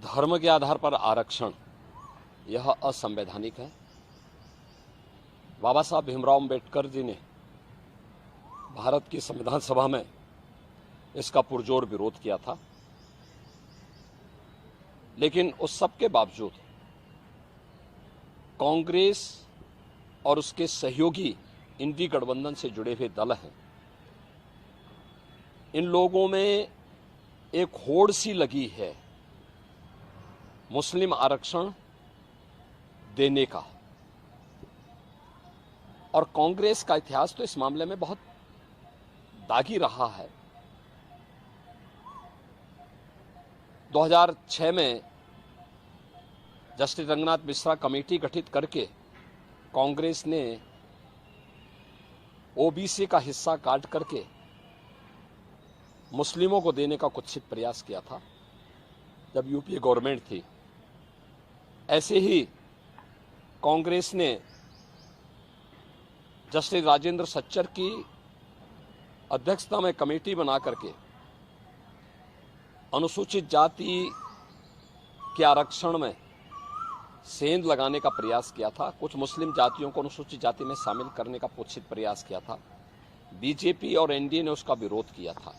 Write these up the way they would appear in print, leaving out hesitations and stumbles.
धर्म के आधार पर आरक्षण यह असंवैधानिक है। बाबा साहब भीमराव अंबेडकर जी ने भारत की संविधान सभा में इसका पुरजोर विरोध किया था, लेकिन उस सब के बावजूद कांग्रेस और उसके सहयोगी इंडी गठबंधन से जुड़े हुए दल हैं, इन लोगों में एक होड़ सी लगी है मुस्लिम आरक्षण देने का। और कांग्रेस का इतिहास तो इस मामले में बहुत दागी रहा है। 2006 में जस्टिस रंगनाथ मिश्रा कमेटी गठित करके कांग्रेस ने ओबीसी का हिस्सा काट करके मुस्लिमों को देने का कुत्सित प्रयास किया था जब यूपीए गवर्नमेंट थी। ऐसे ही कांग्रेस ने जस्टिस राजेंद्र सच्चर की अध्यक्षता में कमेटी बना करके अनुसूचित जाति के आरक्षण में सेंध लगाने का प्रयास किया था। कुछ मुस्लिम जातियों को अनुसूचित जाति में शामिल करने का कुत्सित प्रयास किया था। बीजेपी और एनडीए ने उसका विरोध किया था।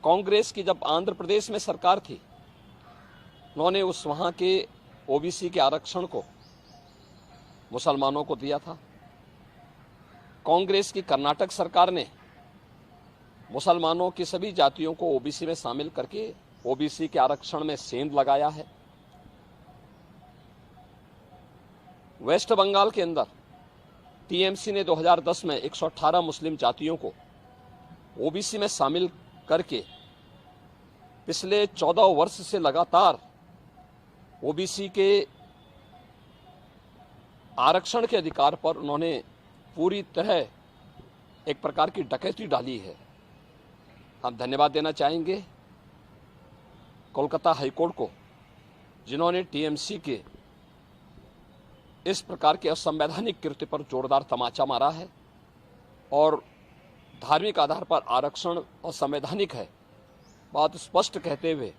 कांग्रेस की जब आंध्र प्रदेश में सरकार थी, उन्होंने उस वहां के ओबीसी के आरक्षण को मुसलमानों को दिया था। कांग्रेस की कर्नाटक सरकार ने मुसलमानों की सभी जातियों को ओबीसी में शामिल करके ओबीसी के आरक्षण में सेंध लगाया है। वेस्ट बंगाल के अंदर टीएमसी ने 2010 में 118 मुस्लिम जातियों को ओबीसी में शामिल करके पिछले 14 वर्ष से लगातार ओबीसी के आरक्षण के अधिकार पर उन्होंने पूरी तरह एक प्रकार की डकैती डाली है। हम धन्यवाद देना चाहेंगे कोलकाता हाईकोर्ट को, जिन्होंने टीएमसी के इस प्रकार के असंवैधानिक कृत्य पर जोरदार तमाचा मारा है और धार्मिक आधार पर आरक्षण असंवैधानिक है बात स्पष्ट कहते हुए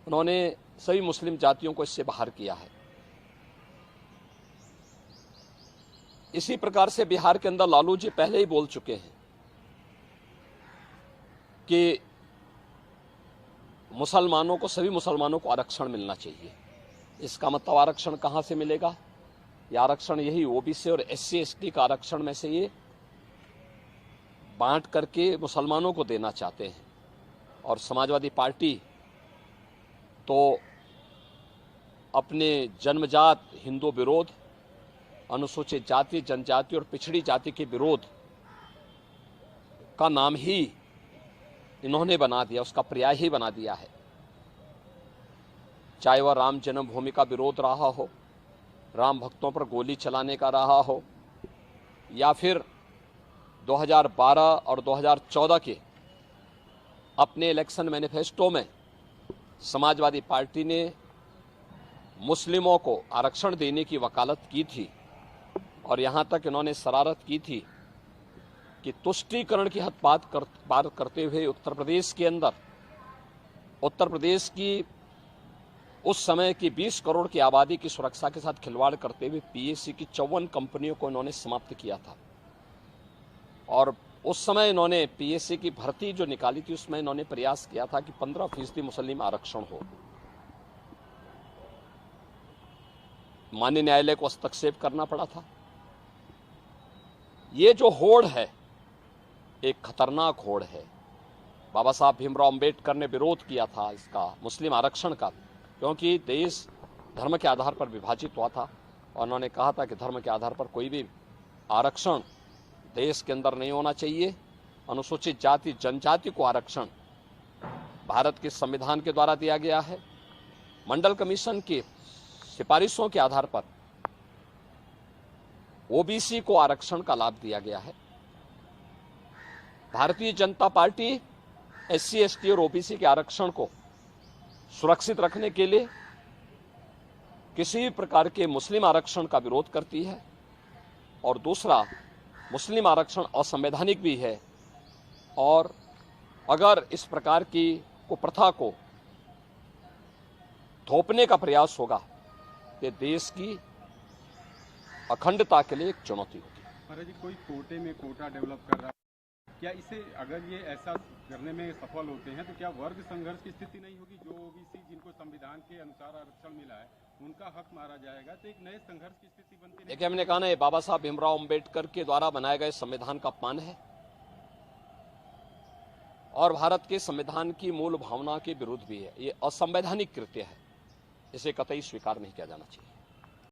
उन्होंने सभी मुस्लिम जातियों को इससे बाहर किया है। इसी प्रकार से बिहार के अंदर लालू जी पहले ही बोल चुके हैं कि मुसलमानों को, सभी मुसलमानों को आरक्षण मिलना चाहिए। इसका मतलब आरक्षण कहां से मिलेगा? ये आरक्षण यही ओबीसी और एससी एसटी का आरक्षण में से ये बांट करके मुसलमानों को देना चाहते हैं। और समाजवादी पार्टी तो अपने जन्मजात हिंदू विरोध, अनुसूचित जाति, जनजाति और पिछड़ी जाति के विरोध का नाम ही इन्होंने बना दिया, उसका पर्याय ही बना दिया है। चाहे वह राम जन्मभूमि का विरोध रहा हो, राम भक्तों पर गोली चलाने का रहा हो, या फिर 2012 और 2014 के अपने इलेक्शन मैनिफेस्टो में समाजवादी पार्टी ने मुस्लिमों को आरक्षण देने की वकालत की थी और यहां तक इन्होंने शरारत की थी कि तुष्टीकरण की हद पार करते हुए उत्तर प्रदेश के अंदर, उत्तर प्रदेश की उस समय की 20 करोड़ की आबादी की सुरक्षा के साथ खिलवाड़ करते हुए पीएससी की 54 कंपनियों को इन्होंने समाप्त किया था। और उस समय इन्होंने पीएससी की भर्ती जो निकाली थी उसमें इन्होंने प्रयास किया था कि 15% मुस्लिम आरक्षण हो। माननीय न्यायालय को हस्तक्षेप करना पड़ा था। ये जो होड़ है एक खतरनाक होड़ है। बाबा साहब भीमराव अंबेडकर ने विरोध किया था इसका, मुस्लिम आरक्षण का, क्योंकि देश धर्म के आधार पर विभाजित हुआ था और उन्होंने कहा था कि धर्म के आधार पर कोई भी आरक्षण देश के अंदर नहीं होना चाहिए। अनुसूचित जाति, जनजाति को आरक्षण भारत के संविधान के द्वारा दिया गया है। मंडल कमीशन की सिफारिशों के आधार पर ओबीसी को आरक्षण का लाभ दिया गया है। Bharatiya Janata party SC ST और ओबीसी के आरक्षण को सुरक्षित रखने के लिए किसी भी प्रकार के मुस्लिम आरक्षण का विरोध करती है और दूसरा, मुस्लिम आरक्षण असंवैधानिक भी है और अगर इस प्रकार की कुप्रथा को थोपने का प्रयास होगा, ये देश की अखंडता के लिए एक चुनौती होगी। महाराज जी, कोई कोटे में कोटा डेवलप कर रहा है, क्या इसे अगर ये ऐसा करने में सफल होते हैं तो क्या वर्ग संघर्ष की स्थिति नहीं होगी? जो ओबीसी जिनको संविधान के अनुसार आरक्षण मिला है उनका हक मारा जाएगा, तो एक नए संघर्ष की स्थिति बनती नहीं? देखिए, हमने कहा ना, ये बाबा साहब भीमराव अंबेडकर के द्वारा बनाए गए संविधान का अपमान है और भारत के संविधान की मूल भावना के विरुद्ध भी है। ये असंवैधानिक कृत्य है, इसे कतई स्वीकार नहीं किया जाना चाहिए।